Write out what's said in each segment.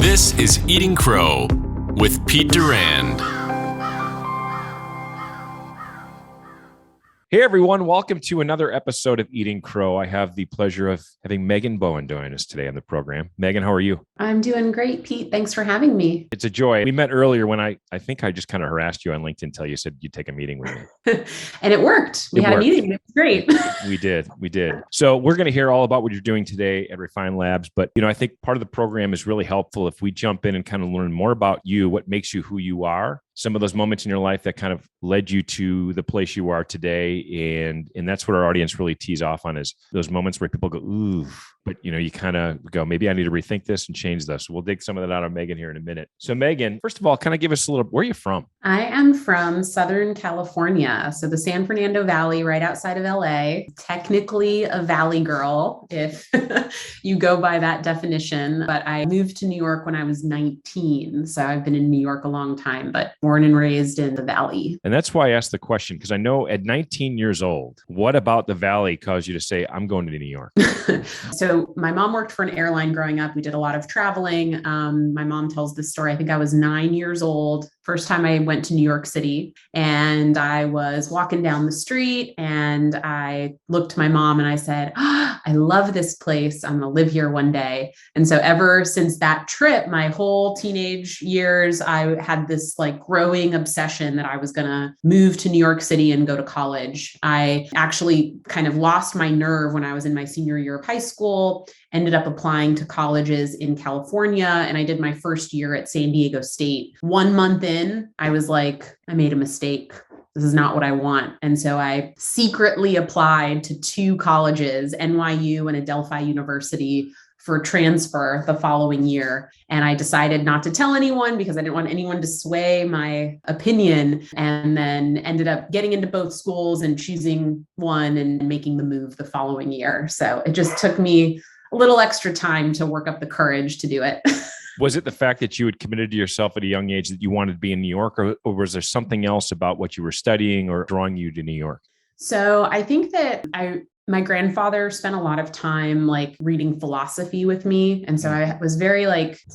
This is Eating Crow with Pete Durand. Hey everyone, welcome to another episode of Eating Crow. I have the pleasure of having Megan Bowen join us today on the program. Megan, how are you? I'm doing great, Pete. Thanks for having me. It's a joy. We met earlier when I think I just kind of harassed you on LinkedIn until you said you'd take a meeting with me. And it worked. We had a meeting. It was great. We did. So we're going to hear all about what you're doing today at Refine Labs. But, I think part of the program is really helpful if we jump in and kind of learn more about you, what makes you who you are, some of those moments in your life that kind of led you to the place you are today. And that's what our audience really tees off on, is those moments where people go, ooh, but you kind of go, maybe I need to rethink this and change this. So we'll dig some of that out of Megan here in a minute. So Megan, first of all, kind of give us a little, where are you from? I am from Southern California. So the San Fernando Valley, right outside of LA, technically a Valley girl, if you go by that definition. But I moved to New York when I was 19. So I've been in New York a long time, but born and raised in the Valley. And that's why I asked the question, because I know at 19 years old, what about the Valley caused you to say, I'm going to New York? So my mom worked for an airline growing up. We did a lot of traveling. My mom tells this story. I think I was 9 years old. First time I went to New York City, and I was walking down the street and I looked to my mom and I said, I love this place. I'm going to live here one day. And so ever since that trip, my whole teenage years, I had this growing obsession that I was going to move to New York City and go to college. I actually kind of lost my nerve when I was in my senior year of high school, ended up applying to colleges in California, and I did my first year at San Diego State. 1 month in, I was like, I made a mistake. This is not what I want. And so I secretly applied to 2 colleges, NYU and Adelphi University, for transfer the following year. And I decided not to tell anyone because I didn't want anyone to sway my opinion, and then ended up getting into both schools and choosing one and making the move the following year. So it just took me a little extra time to work up the courage to do it. Was it the fact that you had committed to yourself at a young age that you wanted to be in New York, or was there something else about what you were studying or drawing you to New York? So I think that my grandfather spent a lot of time reading philosophy with me. And so I was very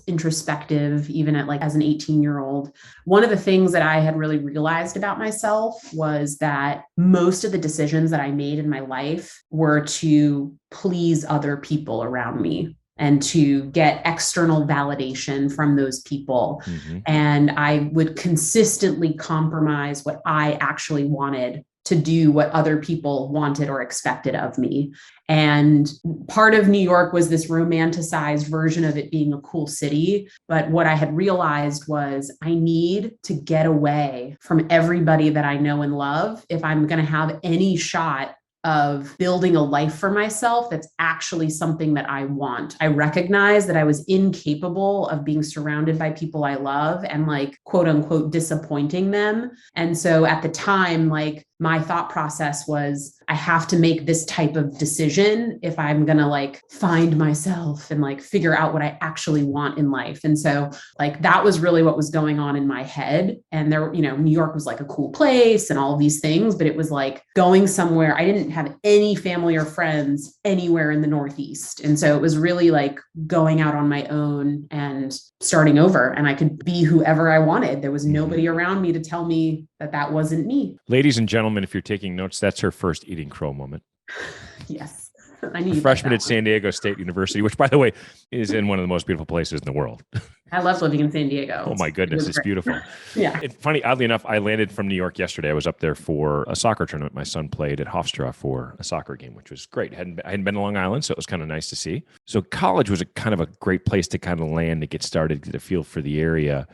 introspective, even at as an 18-year-old. One of the things that I had really realized about myself was that most of the decisions that I made in my life were to please other people around me and to get external validation from those people. Mm-hmm. And I would consistently compromise what I actually wanted to do what other people wanted or expected of me. And part of New York was this romanticized version of it being a cool city. But what I had realized was I need to get away from everybody that I know and love if I'm going to have any shot of building a life for myself that's actually something that I want. I recognized that I was incapable of being surrounded by people I love and quote unquote disappointing them. And so at the time, my thought process was, I have to make this type of decision if I'm going to find myself and figure out what I actually want in life. And so that was really what was going on in my head. And there, New York was a cool place and all of these things, but it was going somewhere. I didn't have any family or friends anywhere in the Northeast. And so it was really going out on my own and starting over, and I could be whoever I wanted. There was nobody around me to tell me that wasn't me. Ladies and gentlemen, if you're taking notes, that's her first Eating Crow moment. Yes. I knew freshman at San Diego State University, which, by the way, is in one of the most beautiful places in the world. I love living in San Diego. Oh my goodness, it's beautiful. Yeah. It's funny, oddly enough, I landed from New York yesterday. I was up there for a soccer tournament. My son played at Hofstra for a soccer game, which was great. I hadn't been to Long Island, so it was kind of nice to see. So college was kind of a great place to kind of land, to get started, get a feel for the area.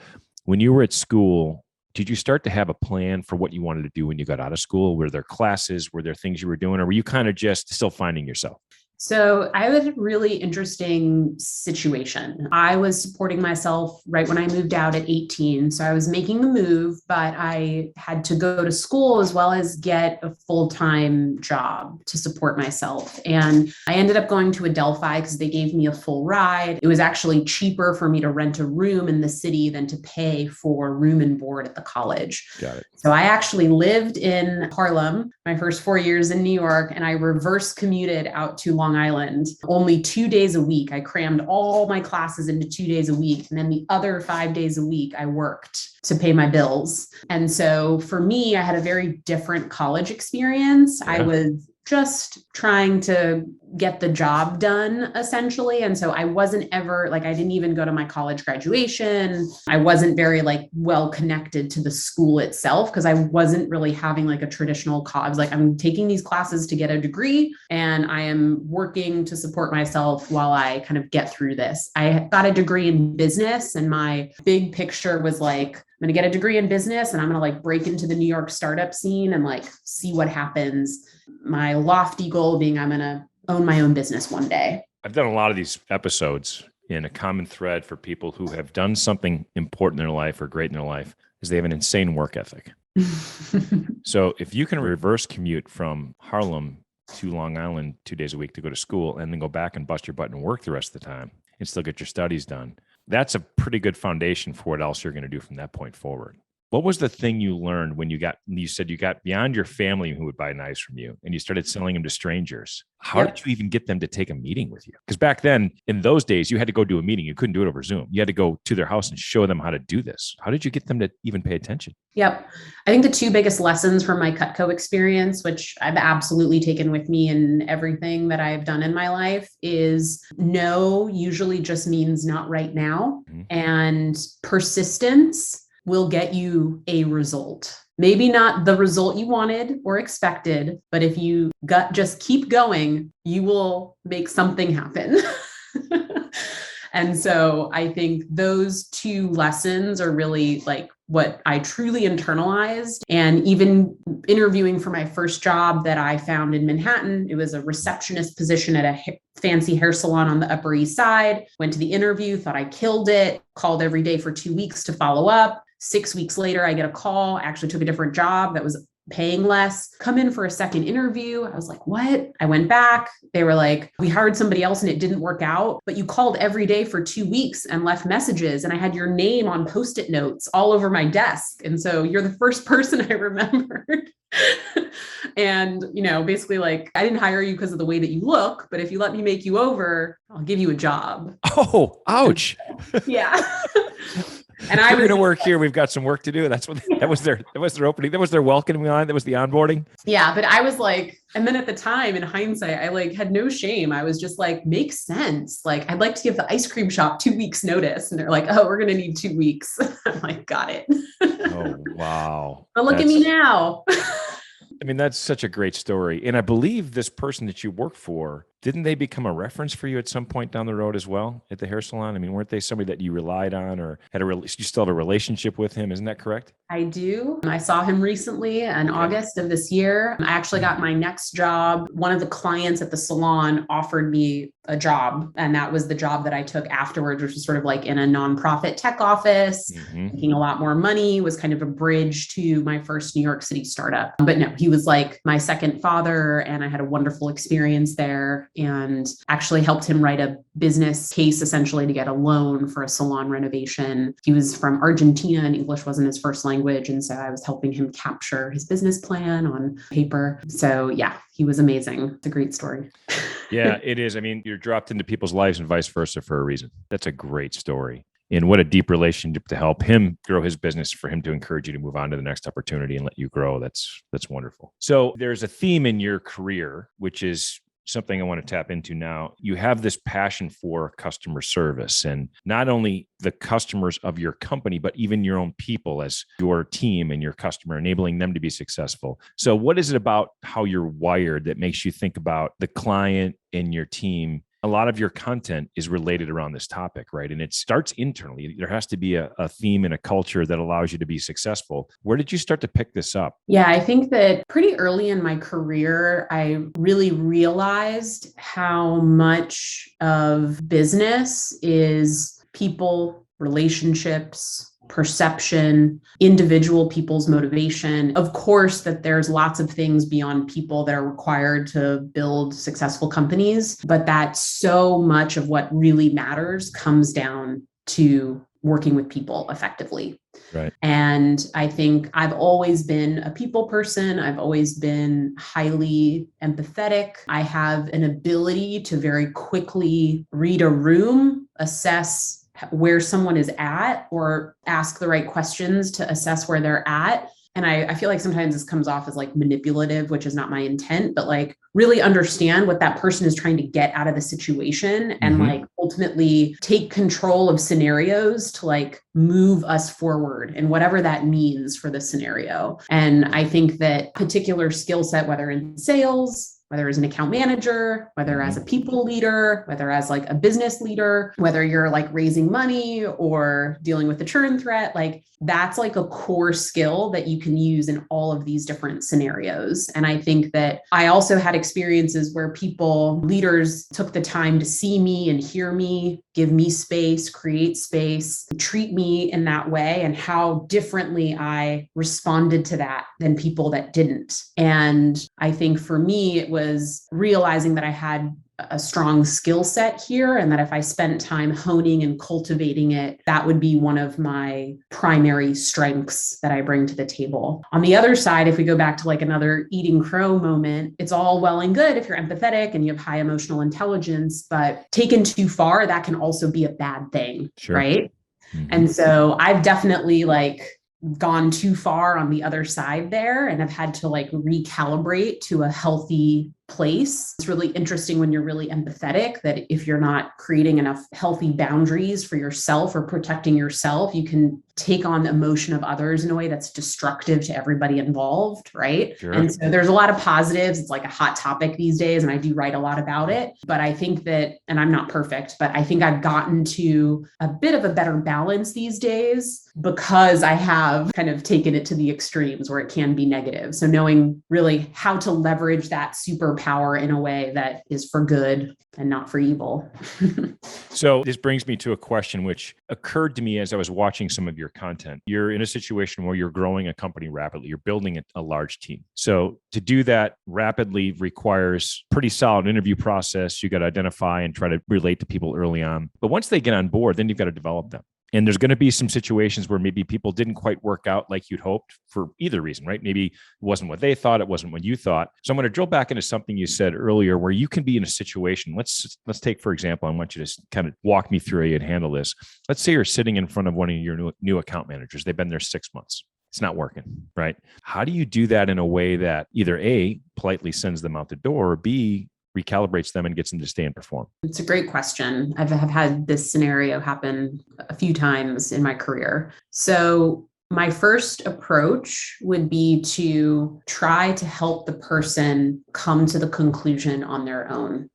When you were at school, did you start to have a plan for what you wanted to do when you got out of school? Were there classes? Were there things you were doing? Or were you kind of just still finding yourself? So I had a really interesting situation. I was supporting myself right when I moved out at 18. So I was making the move, but I had to go to school as well as get a full-time job to support myself. And I ended up going to Adelphi because they gave me a full ride. It was actually cheaper for me to rent a room in the city than to pay for room and board at the college. Got it. So I actually lived in Harlem my first 4 years in New York, and I reverse commuted out to Long Long Island, only 2 days a week. I crammed all my classes into 2 days a week. And then the other 5 days a week, I worked to pay my bills. And so for me, I had a very different college experience. Yeah. I was just trying to get the job done, essentially. And so I wasn't ever like, I didn't even go to my college graduation. I wasn't very like well connected to the school itself because I wasn't really having like a traditional college. I was like, I'm taking these classes to get a degree and I am working to support myself while I kind of get through this. I got a degree in business and my big picture was like, I'm going to get a degree in business and I'm going to like break into the New York startup scene and like see what happens. My lofty goal being I'm going to own my own business one day. I've done a lot of these episodes, and a common thread for people who have done something important in their life or great in their life is they have an insane work ethic. So if you can reverse commute from Harlem to Long Island 2 days a week to go to school and then go back and bust your butt and work the rest of the time and still get your studies done, that's a pretty good foundation for what else you're going to do from that point forward. What was the thing you learned when you said you got beyond your family who would buy knives from you and you started selling them to strangers? How did you even get them to take a meeting with you? Because back then, in those days, you had to go do a meeting. You couldn't do it over Zoom. You had to go to their house and show them how to do this. How did you get them to even pay attention? Yep. I think the two biggest lessons from my Cutco experience, which I've absolutely taken with me in everything that I've done in my life, is no usually just means not right now. Mm-hmm. And persistence will get you a result. Maybe not the result you wanted or expected, but if you just keep going, you will make something happen. And so I think those two lessons are really like what I truly internalized. And even interviewing for my first job that I found in Manhattan, it was a receptionist position at a fancy hair salon on the Upper East Side. Went to the interview, thought I killed it, called every day for 2 weeks to follow up. 6 weeks later, I get a call, actually took a different job that was paying less, come in for a second interview. I was like, what? I went back. They were like, we hired somebody else and it didn't work out, but you called every day for 2 weeks and left messages. And I had your name on Post-it notes all over my desk. And so you're the first person I remembered. And, basically like, I didn't hire you because of the way that you look, but if you let me make you over, I'll give you a job. Oh, ouch. Yeah. And we're going to work here. We've got some work to do. That was their opening. That was their welcoming line. That was the onboarding. Yeah. But I was like, and then at the time in hindsight, I like had no shame. I was just like, makes sense. Like, I'd like to give the ice cream shop 2 weeks notice. And they're like, oh, we're going to need 2 weeks. I'm like, got it. Oh, wow. But look at me now. I mean, that's such a great story. And I believe this person that you work for, didn't they become a reference for you at some point down the road as well at the hair salon? I mean, weren't they somebody that you relied on or you still have a relationship with him? Isn't that correct? I do. I saw him recently in August of this year. I actually got my next job. One of the clients at the salon offered me a job, and that was the job that I took afterwards, which was sort of like in a nonprofit tech office, making a lot more money, was kind of a bridge to my first New York City startup. But no, he was like my second father, and I had a wonderful experience there and actually helped him write a business case essentially to get a loan for a salon renovation. He was from Argentina and English wasn't his first language. And so I was helping him capture his business plan on paper. So yeah, he was amazing. It's a great story. Yeah, it is. I mean, you're dropped into people's lives and vice versa for a reason. That's a great story. And what a deep relationship to help him grow his business, for him to encourage you to move on to the next opportunity and let you grow. That's wonderful. So there's a theme in your career, which is something I want to tap into now. You have this passion for customer service, and not only the customers of your company, but even your own people as your team and your customer, enabling them to be successful. So what is it about how you're wired that makes you think about the client and your team? A lot of your content is related around this topic, right? And it starts internally. There has to be a theme and a culture that allows you to be successful. Where did you start to pick this up? Yeah, I think that pretty early in my career, I really realized how much of business is people, relationships, perception, individual people's motivation. Of course, that there's lots of things beyond people that are required to build successful companies, but that so much of what really matters comes down to working with people effectively. Right. And I think I've always been a people person. I've always been highly empathetic. I have an ability to very quickly read a room, assess where someone is at, or ask the right questions to assess where they're at. And I feel like sometimes this comes off as like manipulative, which is not my intent, but like really understand what that person is trying to get out of the situation and like ultimately take control of scenarios to like move us forward and whatever that means for the scenario. And I think that particular skill set, whether in sales, whether as an account manager, whether as a people leader, whether as like a business leader, whether you're like raising money or dealing with the churn threat, like that's like a core skill that you can use in all of these different scenarios. And I think that I also had experiences where leaders took the time to see me and hear me, give me space, create space, treat me in that way, and how differently I responded to that than people that didn't. And I think for me, it was realizing that I had a strong skill set here, and that if I spent time honing and cultivating it, that would be one of my primary strengths that I bring to the table. On the other side, if we go back to like another eating crow moment, it's all well and good if you're empathetic and you have high emotional intelligence, but taken too far, that can also be a bad thing, right? And so I've definitely like gone too far on the other side there, and I've had to like recalibrate to a healthy place. It's really interesting when you're really empathetic that if you're not creating enough healthy boundaries for yourself or protecting yourself, you can take on the emotion of others in a way that's destructive to everybody involved, right? Sure. And so there's a lot of positives. It's like a hot topic these days, and I do write a lot about it. But I think that, and I'm not perfect, but I think I've gotten to a bit of a better balance these days because I have kind of taken it to the extremes where it can be negative. So knowing really how to leverage that superpower in a way that is for good and not for evil. So this brings me to a question which occurred to me as I was watching some of your content. You're in a situation where you're growing a company rapidly. You're building a large team. So to do that rapidly requires pretty solid interview process. You got to identify and try to relate to people early on. But once they get on board, then you've got to develop them. And there's going to be some situations where maybe people didn't quite work out like you'd hoped for either reason, right? Maybe it wasn't what they thought, it wasn't what you thought. So I'm going to drill back into something you said earlier where you can be in a situation. Let's take, for example, I want you to kind of walk me through how you'd handle this. Let's say you're sitting in front of one of your new account managers. They've been there 6 months. It's not working, right? How do you do that in a way that either A, politely sends them out the door, or B, recalibrates them and gets them to stay and perform? It's a great question. I've had this scenario happen a few times in my career. So my first approach would be to try to help the person come to the conclusion on their own.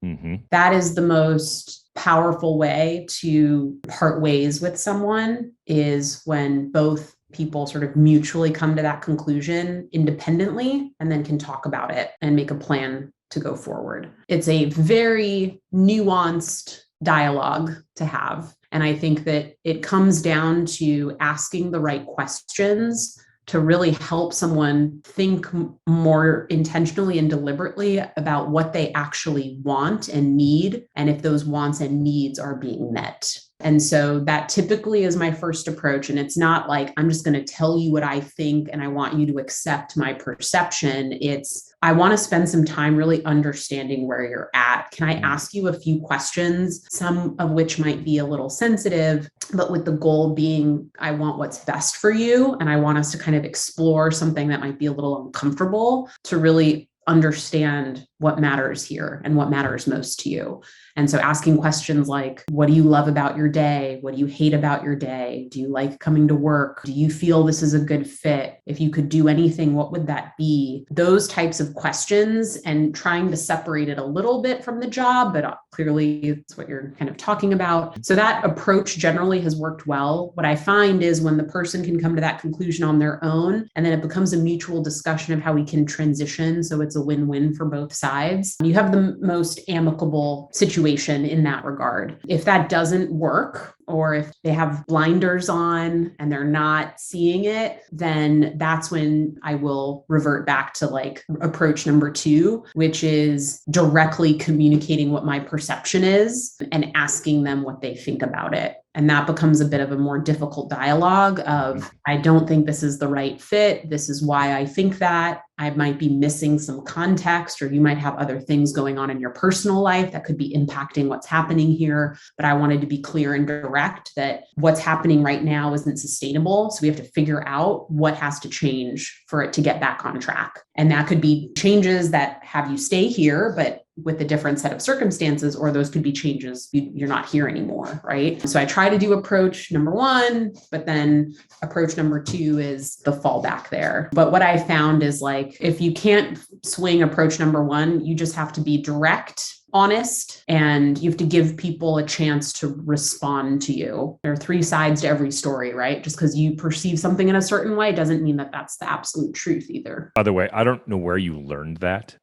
That is the most powerful way to part ways with someone, is when both people sort of mutually come to that conclusion independently and then can talk about it and make a plan to go forward. It's a very nuanced dialogue to have. And I think that it comes down to asking the right questions to really help someone think more intentionally and deliberately about what they actually want and need, and if those wants and needs are being met. And so that typically is my first approach. And it's not like, I'm just going to tell you what I think and I want you to accept my perception. It's, I want to spend some time really understanding where you're at. Can I ask you a few questions, some of which might be a little sensitive, but with the goal being, I want what's best for you. And I want us to kind of explore something that might be a little uncomfortable to really understand what matters here and what matters most to you. And so asking questions like, what do you love about your day? What do you hate about your day? Do you like coming to work? Do you feel this is a good fit? If you could do anything, what would that be? Those types of questions, and trying to separate it a little bit from the job, but clearly it's what you're kind of talking about. So that approach generally has worked well. What I find is when the person can come to that conclusion on their own, and then it becomes a mutual discussion of how we can transition, so it's a win-win for both sides, you have the most amicable situation in that regard. If that doesn't work, or if they have blinders on and they're not seeing it, then that's when I will revert back to like approach number 2, which is directly communicating what my perception is and asking them what they think about it. And that becomes a bit of a more difficult dialogue of, I don't think this is the right fit. This is why I think that. I might be missing some context, or you might have other things going on in your personal life that could be impacting what's happening here. But I wanted to be clear and direct that what's happening right now isn't sustainable. So we have to figure out what has to change for it to get back on track. And that could be changes that have you stay here, but with a different set of circumstances, or those could be changes you're not here anymore, right? So I try to do approach number 1, but then approach number 2 is the fallback there. But what I found is like, if you can't swing approach number 1, you just have to be direct, honest, and you have to give people a chance to respond to you. There are 3 sides to every story, right? Just because you perceive something in a certain way doesn't mean that that's the absolute truth either. By the way, I don't know where you learned that.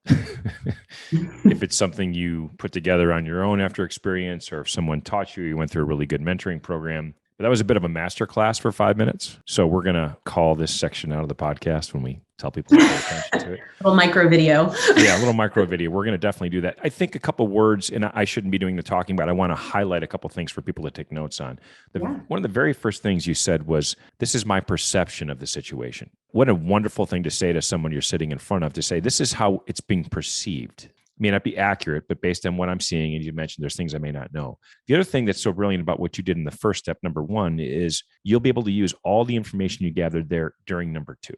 If it's something you put together on your own after experience, or if someone taught you, you went through a really good mentoring program. But that was a bit of a masterclass for 5 minutes. So we're going to call this section out of the podcast when we tell people to pay attention to it. A little micro video. Yeah, a little micro video. We're going to definitely do that. I think a couple words, and I shouldn't be doing the talking, but I want to highlight a couple things for people to take notes on. One of the very first things you said was, this is my perception of the situation. What a wonderful thing to say to someone you're sitting in front of, to say, this is how it's being perceived. May not be accurate, but based on what I'm seeing, and you mentioned there's things I may not know. The other thing that's so brilliant about what you did in the first step, number 1, is you'll be able to use all the information you gathered there during number 2,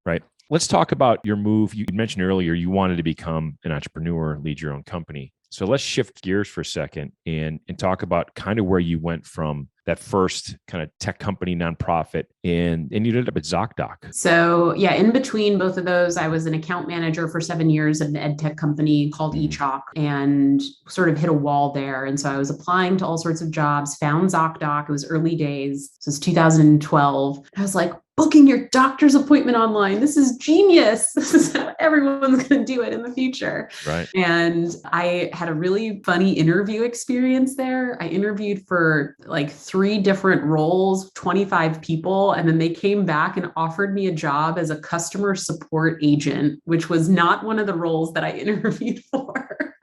right? Let's talk about your move. You mentioned earlier you wanted to become an entrepreneur, lead your own company. So let's shift gears for a second and talk about kind of where you went from that first kind of tech company, nonprofit, and you ended up at ZocDoc. So yeah, in between both of those, I was an account manager for 7 years at an ed tech company called eChalk, and sort of hit a wall there. And so I was applying to all sorts of jobs, found ZocDoc. It was early days. So it's 2012. I was like, booking your doctor's appointment online. This is genius. This is how everyone's going to do it in the future. Right. And I had a really funny interview experience there. I interviewed for like 3 different roles, 25 people. And then they came back and offered me a job as a customer support agent, which was not one of the roles that I interviewed for.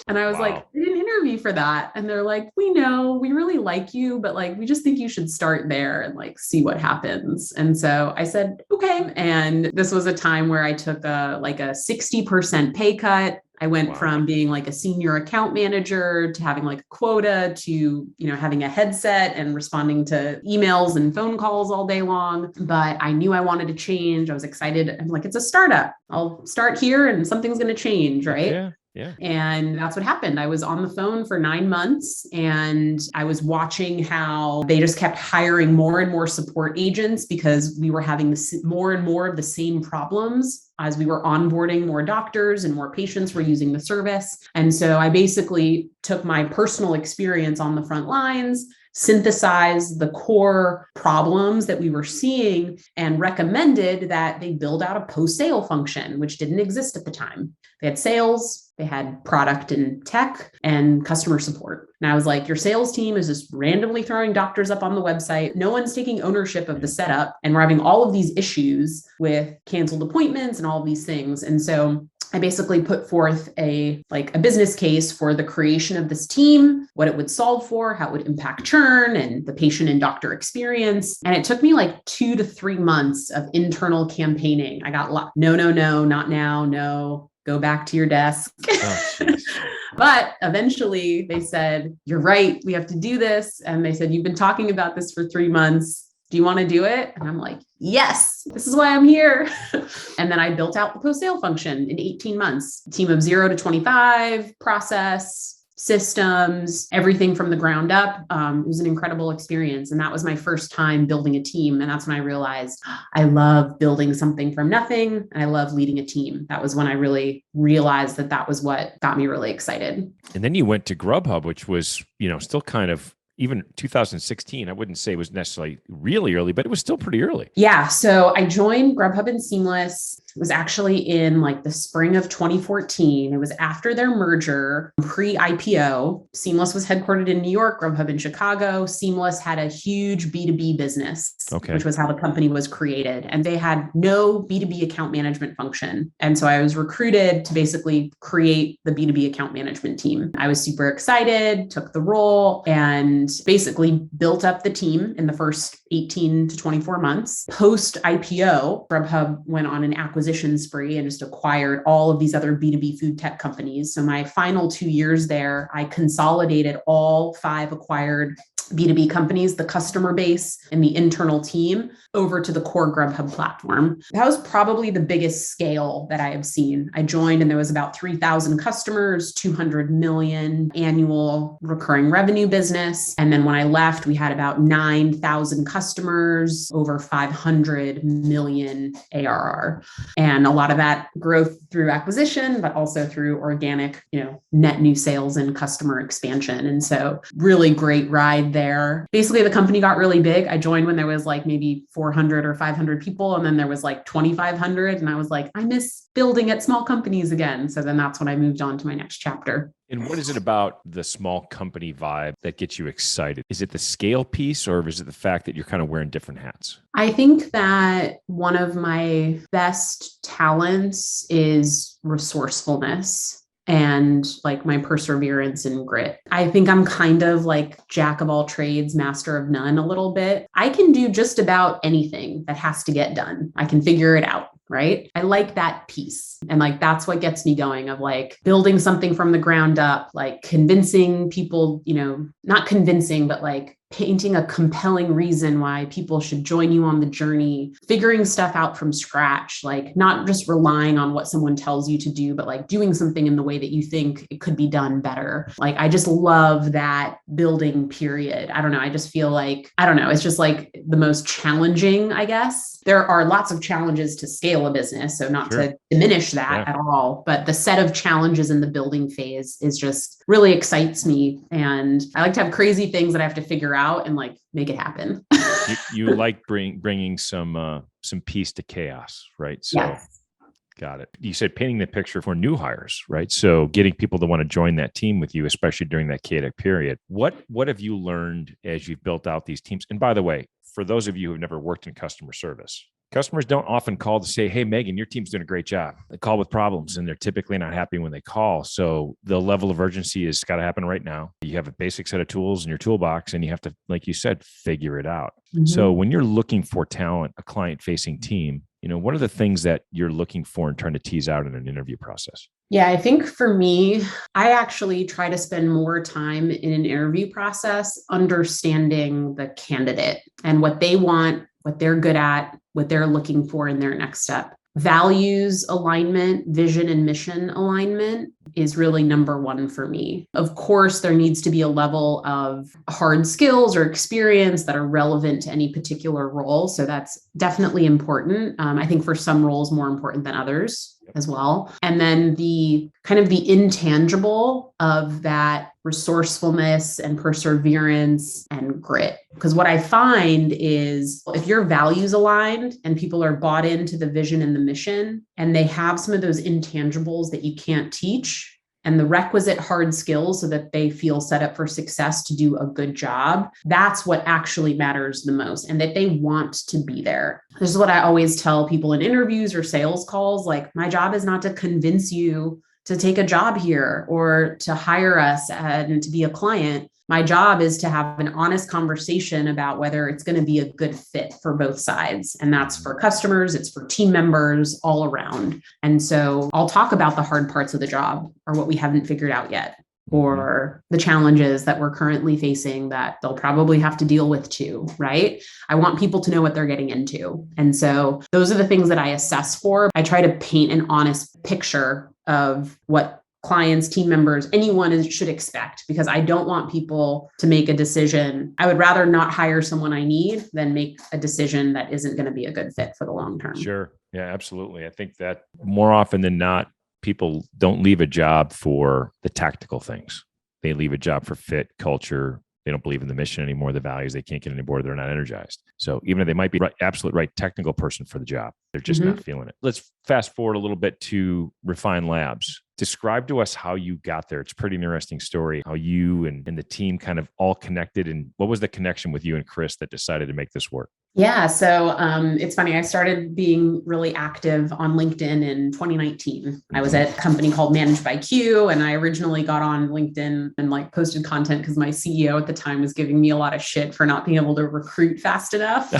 And I was like, I didn't interview for that. And they're like, we know, we really like you, but like, we just think you should start there and like, see what happens. And so I said, okay. And this was a time where I took a 60% pay cut. I went from being like a senior account manager to having like a quota to, having a headset and responding to emails and phone calls all day long. But I knew I wanted to change. I was excited. I'm like, it's a startup. I'll start here and something's going to change. Right. Yeah. Yeah. And that's what happened. I was on the phone for 9 months and I was watching how they just kept hiring more and more support agents because we were having more and more of the same problems as we were onboarding more doctors and more patients were using the service. And so I basically took my personal experience on the front lines, synthesized the core problems that we were seeing, and recommended that they build out a post-sale function, which didn't exist at the time. They had sales, they had product and tech, and customer support. And I was like, your sales team is just randomly throwing doctors up on the website. No one's taking ownership of the setup. And we're having all of these issues with canceled appointments and all of these things. And so I basically put forth a business case for the creation of this team, what it would solve for, how it would impact churn and the patient and doctor experience. And it took me like 2 to 3 months of internal campaigning. I got no, not now, no, go back to your desk. Oh, but eventually they said, you're right, we have to do this. And they said, you've been talking about this for 3 months. Do you want to do it? And I'm like, yes, this is why I'm here. And then I built out the post-sale function in 18 months, a team of 0 to 25, process, systems, everything from the ground up. It was an incredible experience. And that was my first time building a team. And that's when I realized I love building something from nothing. And I love leading a team. That was when I really realized that was what got me really excited. And then you went to Grubhub, which was, still kind of, even 2016, I wouldn't say it was necessarily really early, but it was still pretty early. Yeah. So I joined Grubhub and Seamless It was actually in like the spring of 2014. It was after their merger, pre-IPO. Seamless was headquartered in New York, Grubhub in Chicago. Seamless had a huge B2B business, which was how the company was created. And they had no B2B account management function. And so I was recruited to basically create the B2B account management team. I was super excited, took the role, and basically built up the team in the first 18 to 24 months. Post IPO, Grubhub went on an acquisition spree and just acquired all of these other B2B food tech companies. So my final 2 years there, I consolidated all 5 acquired B2B companies, the customer base and the internal team over to the core Grubhub platform. That was probably the biggest scale that I have seen. I joined and there was about 3,000 customers, 200 million annual recurring revenue business. And then when I left, we had about 9,000 customers, over 500 million ARR. And a lot of that growth through acquisition, but also through organic, net new sales and customer expansion. And so really great ride there. Basically, the company got really big. I joined when there was like maybe 400 or 500 people, and then there was like 2,500. And I was like, I miss building at small companies again. So then that's when I moved on to my next chapter. And what is it about the small company vibe that gets you excited? Is it the scale piece, or is it the fact that you're kind of wearing different hats? I think that one of my best talents is resourcefulness and like my perseverance and grit. I think I'm kind of like jack of all trades, master of none a little bit. I can do just about anything that has to get done. I can figure it out. Right? I like that piece. And like, that's what gets me going, of like building something from the ground up, like convincing people, not convincing, but like painting a compelling reason why people should join you on the journey, figuring stuff out from scratch, like not just relying on what someone tells you to do, but like doing something in the way that you think it could be done better. Like, I just love that building period. I don't know. I just feel like, it's just like the most challenging, I guess. There are lots of challenges to scale a business, so not to diminish that at all, but the set of challenges in the building phase is just really excites me. And I like to have crazy things that I have to figure out and like make it happen. you like bringing some peace to chaos, right? So yes. Got it. You said painting the picture for new hires, right? So getting people to want to join that team with you, especially during that chaotic period. What have you learned as you've built out these teams? And by the way, for those of you who've never worked in customer service, customers don't often call to say, hey, Megan, your team's doing a great job. They call with problems and they're typically not happy when they call. So the level of urgency has got to happen right now. You have a basic set of tools in your toolbox and you have to, like you said, figure it out. Mm-hmm. So when you're looking for talent, a client-facing team, what are the things that you're looking for and trying to tease out in an interview process? Yeah, I think for me, I actually try to spend more time in an interview process understanding the candidate and what they want, what they're good at, what they're looking for in their next step. Values alignment, vision and mission alignment is really number one for me. Of course, there needs to be a level of hard skills or experience that are relevant to any particular role. So that's definitely important. I think for some roles, more important than others as well. And then the kind of the intangible of that resourcefulness and perseverance and grit. Because what I find is if your values aligned and people are bought into the vision and the mission, and they have some of those intangibles that you can't teach, and the requisite hard skills so that they feel set up for success to do a good job, that's what actually matters the most, and that they want to be there. This is what I always tell people in interviews or sales calls. Like, my job is not to convince you to take a job here or to hire us and to be a client. My job is to have an honest conversation about whether it's going to be a good fit for both sides. And that's for customers, it's for team members, all around. And so I'll talk about the hard parts of the job or what we haven't figured out yet, or the challenges that we're currently facing that they'll probably have to deal with too, right? I want people to know what they're getting into. And so those are the things that I assess for. I try to paint an honest picture of what clients, team members, anyone should expect, because I don't want people to make a decision. I would rather not hire someone I need than make a decision that isn't going to be a good fit for the long term. Sure. Yeah, absolutely. I think that more often than not, people don't leave a job for the tactical things. They leave a job for fit, culture, They don't believe in the mission anymore, the values. They can't get any more. They're not energized. So even if they might be absolute right technical person for the job, they're just not feeling it. Let's fast forward a little bit to Refine Labs. Describe to us how you got there. It's a pretty interesting story, how you and the team kind of all connected. And what was the connection with you and Chris that decided to make this work? Yeah. So it's funny. I started being really active on LinkedIn in 2019. I was at a company called Managed by Q, and I originally got on LinkedIn and like posted content because my CEO at the time was giving me a lot of shit for not being able to recruit fast enough.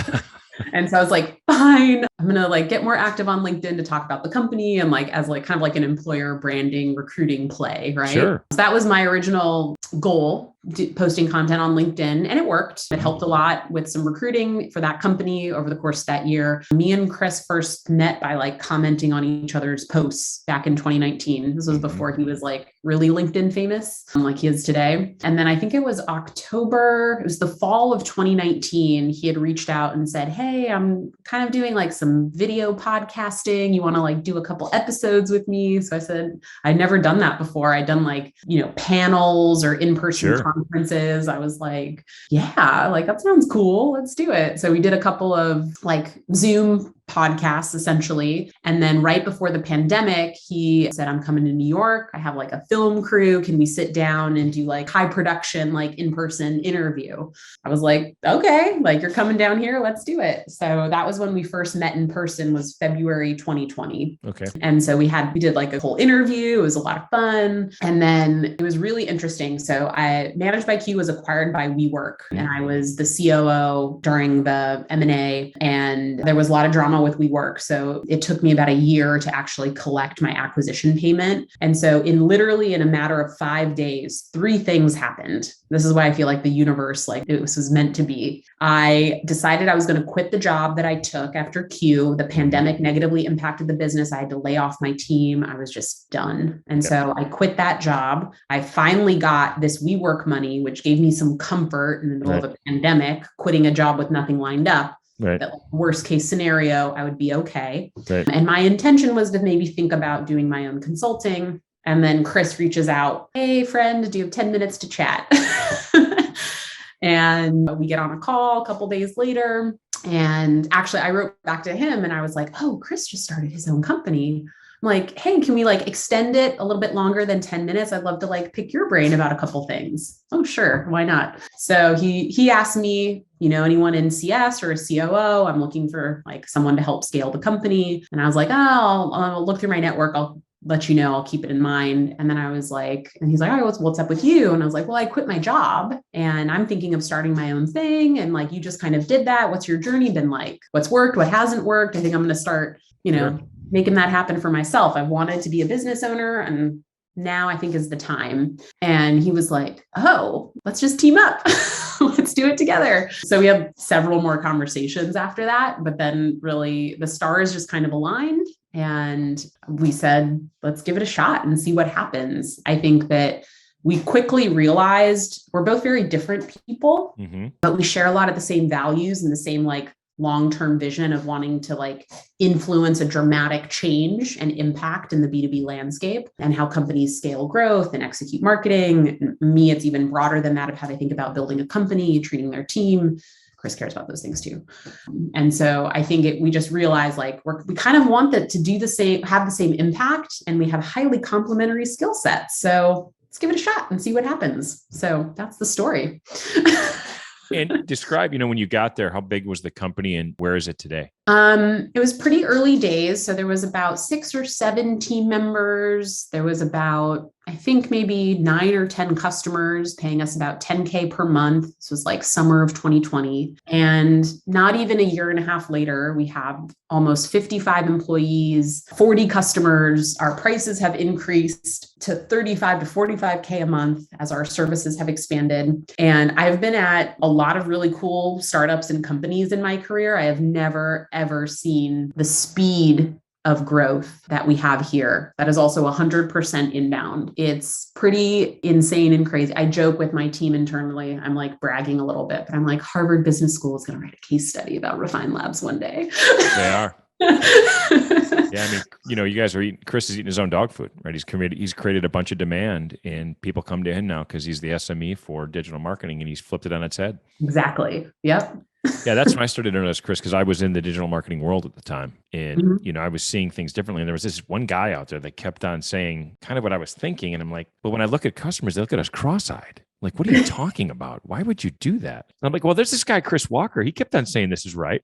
And so I was like, fine, I'm going to like get more active on LinkedIn to talk about the company and like as like kind of like an employer branding recruiting play, right? Sure. So that was my original goal, posting content on LinkedIn, and it worked. It helped a lot with some recruiting for that company over the course of that year. Me and Chris first met by like commenting on each other's posts back in 2019. This was before he was like really LinkedIn famous, like he is today. And then I think it was October, it was the fall of 2019. He had reached out and said, hey, I'm kind of doing like some video podcasting. You want to like do a couple episodes with me? So I said, I'd never done that before. I'd done like, panels or in-person conferences. I was like, yeah, like that sounds cool. Let's do it. So we did a couple of like Zoom podcasts essentially. And then right before the pandemic, he said, I'm coming to New York. I have like a film crew. Can we sit down and do like high production, like in-person interview? I was like, okay, like you're coming down here. Let's do it. So that was when we first met in person, was February 2020. Okay. And so we did like a whole interview. It was a lot of fun. And then it was really interesting. So Managed by Q was acquired by WeWork, and I was the COO during the M&A, and there was a lot of drama with WeWork. So it took me about a year to actually collect my acquisition payment. And so in a matter of 5 days, 3 things happened. This is why I feel like the universe, like it was meant to be. I decided I was going to quit the job that I took after Q. The pandemic negatively impacted the business. I had to lay off my team. I was just done. And so I quit that job. I finally got this WeWork money, which gave me some comfort in the middle of a pandemic, quitting a job with nothing lined up. Right. That worst case scenario, I would be okay. Right. And my intention was to maybe think about doing my own consulting. And then Chris reaches out, hey, friend, do you have 10 minutes to chat? And we get on a call a couple days later. And actually, I wrote back to him and I was like, oh, Chris just started his own company. I'm like, hey, can we like extend it a little bit longer than 10 minutes? I'd love to like pick your brain about a couple things. Oh, sure. Why not? So he asked me, anyone in CS or a COO? I'm looking for like someone to help scale the company. And I was like, I'll look through my network. I'll let you know. I'll keep it in mind. And then I was like, and he's like, all right, what's up with you? And I was like, well, I quit my job and I'm thinking of starting my own thing. And like, you just kind of did that. What's your journey been like? What's worked? What hasn't worked? I think I'm going to start, making that happen for myself. I've wanted to be a business owner, and now I think is the time. And he was like, oh, let's just team up. Let's do it together. So we had several more conversations after that, but then really the stars just kind of aligned. And we said, let's give it a shot and see what happens. I think that we quickly realized we're both very different people, but we share a lot of the same values and the same like long-term vision of wanting to like influence a dramatic change and impact in the B2B landscape and how companies scale growth and execute marketing. Me, it's even broader than that of how they think about building a company, treating their team. Chris cares about those things too. And so I think we just realized like we kind of want that to do the same, have the same impact, and we have highly complementary skill sets. So let's give it a shot and see what happens. So that's the story. And describe, when you got there, how big was the company and where is it today? It was pretty early days. So there was about 6 or 7 team members. There was about, I think maybe 9 or 10 customers paying us about $10K per month. This was like summer of 2020. And not even a year and a half later, we have almost 55 employees, 40 customers. Our prices have increased to 35 to 45K a month as our services have expanded. And I've been at a lot of really cool startups and companies in my career. I have never, ever seen the speed of growth that we have here. That is also 100% inbound. It's pretty insane and crazy. I joke with my team internally. I'm like bragging a little bit, but I'm like, Harvard Business School is going to write a case study about Refine Labs one day. They are. Yeah, I mean, you guys are eating. Chris is eating his own dog food, right? He's created a bunch of demand, and people come to him now because he's the SME for digital marketing, and he's flipped it on its head. Exactly. Yep. Yeah, that's when I started to notice Chris, because I was in the digital marketing world at the time, and I was seeing things differently. And there was this one guy out there that kept on saying kind of what I was thinking, and I'm like, but when I look at customers, they look at us cross-eyed. Like, what are you talking about? Why would you do that? And I'm like, well, there's this guy, Chris Walker. He kept on saying this is right.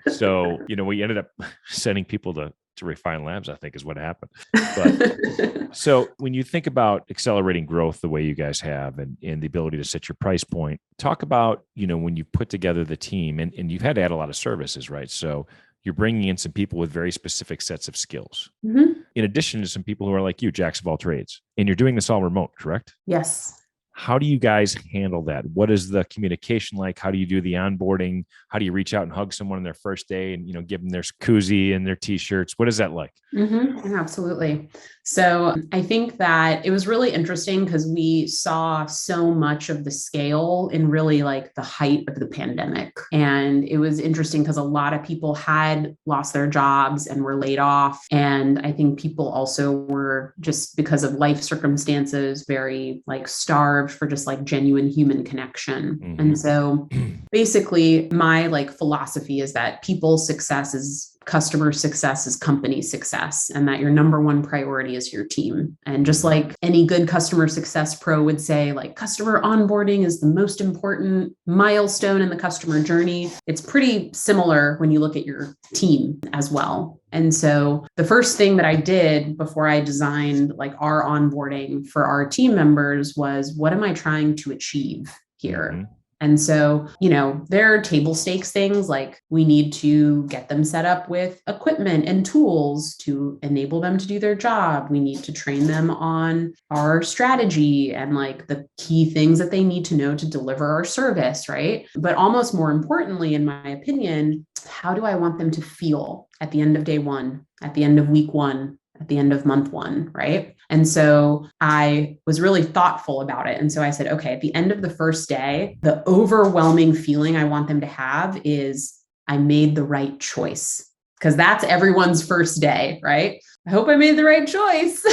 So, we ended up sending people to Refine Labs, I think is what happened. But so when you think about accelerating growth the way you guys have and the ability to set your price point, talk about, when you put together the team and you've had to add a lot of services, right? So you're bringing in some people with very specific sets of skills, in addition to some people who are like you, jacks of all trades. And you're doing this all remote, correct? Yes. How do you guys handle that? What is the communication like? How do you do the onboarding? How do you reach out and hug someone on their first day and, give them their koozie and their t-shirts? What is that like? Absolutely. So I think that it was really interesting because we saw so much of the scale in really like the height of the pandemic. And it was interesting because a lot of people had lost their jobs and were laid off. And I think people also were, just because of life circumstances, very like starved for just like genuine human connection. And so basically my like philosophy is that people's success is customer success is company success, and that your number one priority is your team. And just like any good customer success pro would say, like, customer onboarding is the most important milestone in the customer journey. It's pretty similar when you look at your team as well. And so the first thing that I did before I designed like our onboarding for our team members was, what am I trying to achieve here? And so, there are table stakes things like we need to get them set up with equipment and tools to enable them to do their job. We need to train them on our strategy and like the key things that they need to know to deliver our service, right? But almost more importantly, in my opinion, how do I want them to feel at the end of day one, at the end of week one, at the end of month one, right? And so I was really thoughtful about it. And so I said, okay, at the end of the first day, the overwhelming feeling I want them to have is I made the right choice, because that's everyone's first day, right? I hope I made the right choice.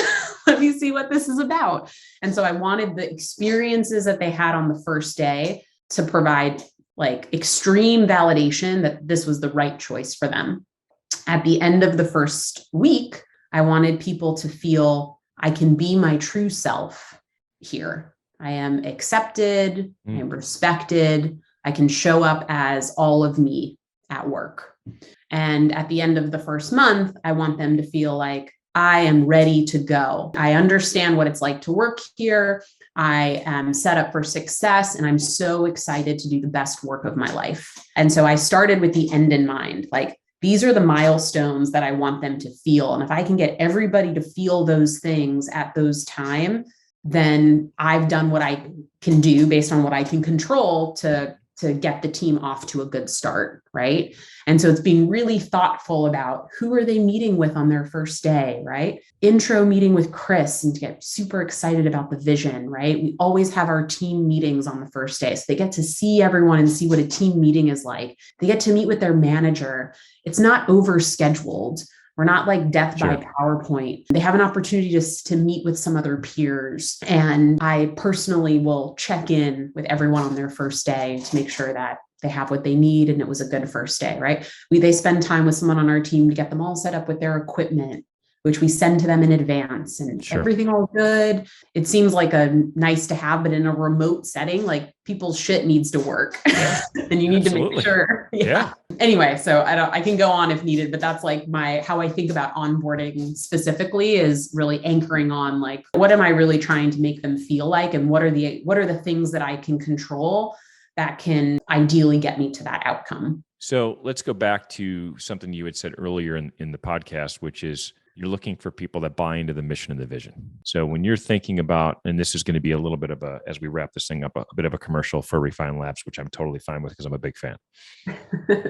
Let me see what this is about. And so I wanted the experiences that they had on the first day to provide like extreme validation that this was the right choice for them. At the end of the first week, I wanted people to feel I can be my true self here. I am accepted, I am respected, I can show up as all of me at work. And at the end of the first month, I want them to feel like I am ready to go. I understand what it's like to work here. I am set up for success, and I'm so excited to do the best work of my life. And so I started with the end in mind, like, these are the milestones that I want them to feel. And if I can get everybody to feel those things at those time, then I've done what I can do based on what I can control to get the team off to a good start, right? And so it's being really thoughtful about who are they meeting with on their first day, right? Intro meeting with Chris and to get super excited about the vision, right? We always have our team meetings on the first day. So they get to see everyone and see what a team meeting is like. They get to meet with their manager. It's not overscheduled. We're not like death by PowerPoint. They have an opportunity to meet with some other peers. And I personally will check in with everyone on their first day to make sure that they have what they need and it was a good first day, right? They spend time with someone on our team to get them all set up with their equipment, which we send to them in advance, and everything all good. It seems like a nice to have, but in a remote setting, like people's shit needs to work. And you need to make sure. Anyway, so I can go on if needed, but that's like how I think about onboarding specifically is really anchoring on like, what am I really trying to make them feel like? And what are the things that I can control that can ideally get me to that outcome? So let's go back to something you had said earlier in the podcast, which is you're looking for people that buy into the mission and the vision. So when you're thinking about, and this is going to be a little bit of as we wrap this thing up, a bit of a commercial for Refine Labs, which I'm totally fine with because I'm a big fan.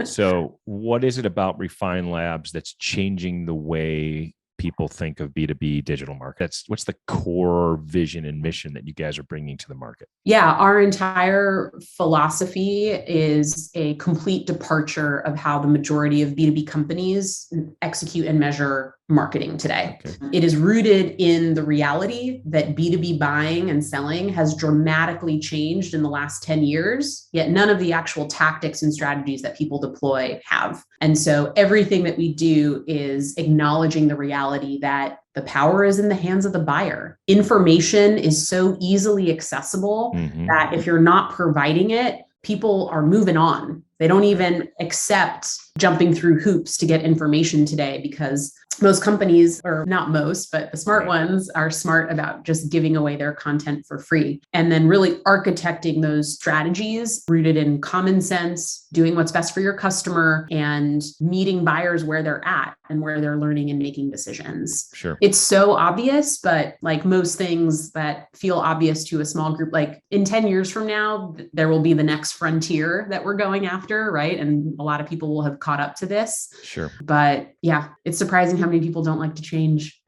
So what is it about Refine Labs that's changing the way people think of B2B digital market? What's the core vision and mission that you guys are bringing to the market? Yeah, our entire philosophy is a complete departure of how the majority of B2B companies execute and measure marketing today. Okay. It is rooted in the reality that B2B buying and selling has dramatically changed in the last 10 years, yet none of the actual tactics and strategies that people deploy have. And so everything that we do is acknowledging the reality that the power is in the hands of the buyer. Information is so easily accessible that if you're not providing it, people are moving on. They don't even accept jumping through hoops to get information today because most companies, or not most, but the smart ones are smart about just giving away their content for free. And then really architecting those strategies rooted in common sense, doing what's best for your customer, and meeting buyers where they're at and where they're learning and making decisions. Sure. It's so obvious, but like most things that feel obvious to a small group, like in 10 years from now, there will be the next frontier that we're going after, right? And a lot of people will have caught up to this. Sure. But yeah, it's surprising how many people don't like to change.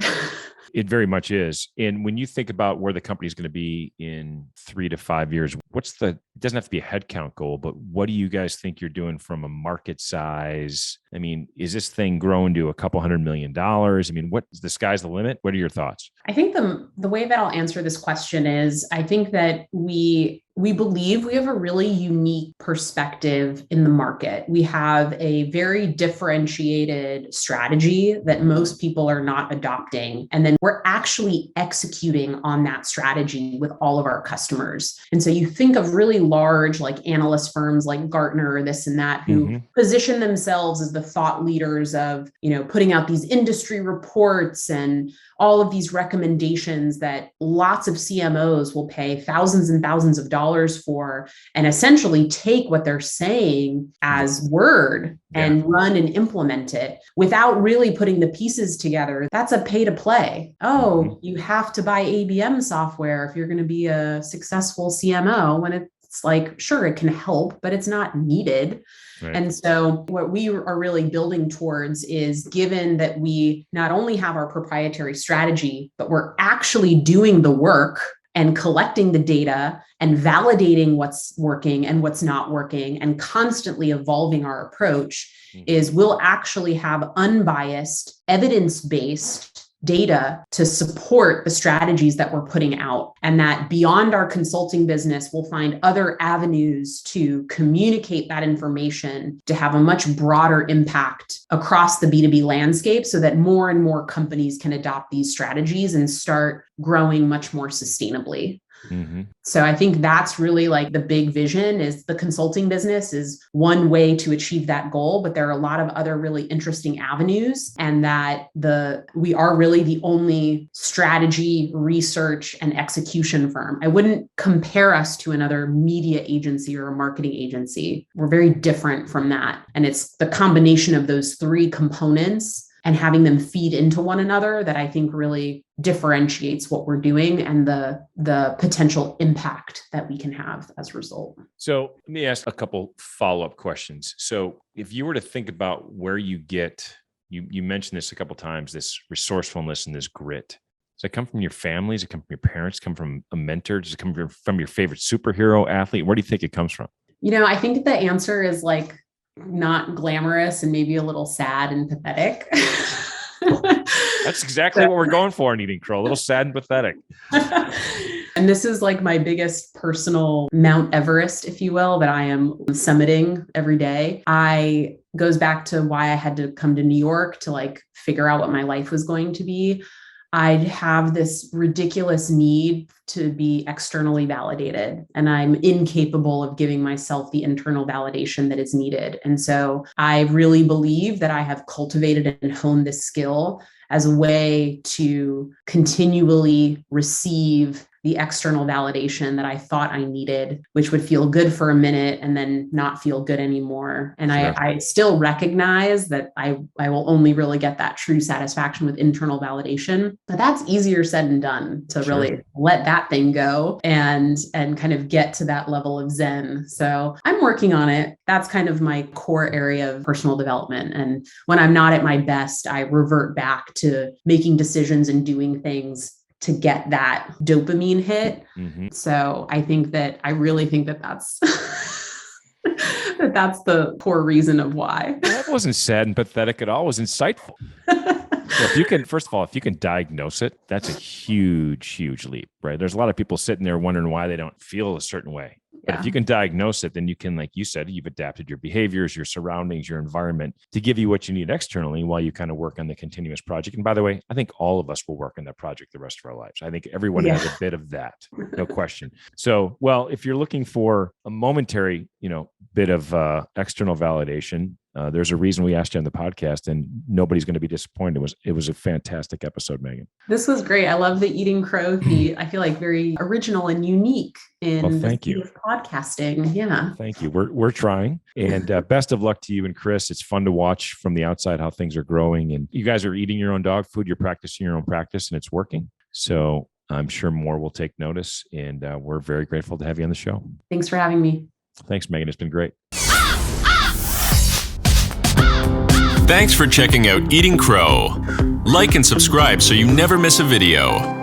It very much is. And when you think about where the company is going to be in 3 to 5 years, it doesn't have to be a headcount goal, but what do you guys think you're doing from a market size? I mean, is this thing growing to a couple $100 million? I mean, the sky's the limit? What are your thoughts? I think the way that I'll answer this question is, I think that we believe we have a really unique perspective in the market. We have a very differentiated strategy that most people are not adopting. And then we're actually executing on that strategy with all of our customers. And so you think of really large like analyst firms like Gartner or this and that, who position themselves as the thought leaders of, putting out these industry reports and all of these recommendations that lots of CMOs will pay thousands and thousands of dollars for, and essentially take what they're saying as word and run and implement it without really putting the pieces together. That's a pay to play. Oh, you have to buy ABM software if you're going to be a successful CMO, when it's like, sure, it can help, but it's not needed. Right. And so what we are really building towards is, given that we not only have our proprietary strategy, but we're actually doing the work and collecting the data and validating what's working and what's not working and constantly evolving our approach, is we'll actually have unbiased, evidence-based data to support the strategies that we're putting out. And that beyond our consulting business, we'll find other avenues to communicate that information to have a much broader impact across the B2B landscape, so that more and more companies can adopt these strategies and start growing much more sustainably. So I think that's really like the big vision. Is the consulting business is one way to achieve that goal, but there are a lot of other really interesting avenues, and that we are really the only strategy, research, and execution firm. I wouldn't compare us to another media agency or a marketing agency. We're very different from that. And it's the combination of those three components and having them feed into one another that I think really differentiates what we're doing and the potential impact that we can have as a result. So let me ask a couple follow-up questions. So if you were to think about where you get, you mentioned this a couple of times, this resourcefulness and this grit. Does it come from your family? Does it come from your parents? Come from a mentor? Does it come from your favorite superhero athlete? Where do you think it comes from? I think the answer is like not glamorous and maybe a little sad and pathetic. That's exactly what we're going for in Eating Crow, a little sad and pathetic. And this is like my biggest personal Mount Everest, if you will, that I am summiting every day. Goes back to why I had to come to New York to like figure out what my life was going to be. I have this ridiculous need to be externally validated, and I'm incapable of giving myself the internal validation that is needed. And so I really believe that I have cultivated and honed this skill as a way to continually receive the external validation that I thought I needed, which would feel good for a minute and then not feel good anymore. And Sure. I still recognize that I will only really get that true satisfaction with internal validation, but that's easier said than done to Sure. really let that thing go and kind of get to that level of Zen. So I'm working on it. That's kind of my core area of personal development. And when I'm not at my best, I revert back to making decisions and doing things to get that dopamine hit. Mm-hmm. So I really think that that's that's the core reason of why. Well, that wasn't sad and pathetic at all. It was insightful. So if you can, first of all, if you can diagnose it, that's a huge, huge leap, right? There's a lot of people sitting there wondering why they don't feel a certain way. But if you can diagnose it, then you can, like you said, you've adapted your behaviors, your surroundings, your environment to give you what you need externally while you kind of work on the continuous project. And by the way, I think all of us will work on that project the rest of our lives. I think everyone has a bit of that, no question. So, well, if you're looking for a momentary, bit of external validation, there's a reason we asked you on the podcast, and nobody's going to be disappointed. It was a fantastic episode, Megan. This was great. I love the eating crow. I feel like very original and unique in the field of podcasting. Yeah. Thank you. We're trying, and best of luck to you and Chris. It's fun to watch from the outside how things are growing, and you guys are eating your own dog food. You're practicing your own practice, and it's working. So I'm sure more will take notice, and we're very grateful to have you on the show. Thanks for having me. Thanks, Megan. It's been great. Thanks for checking out Eating Crow. Like and subscribe so you never miss a video.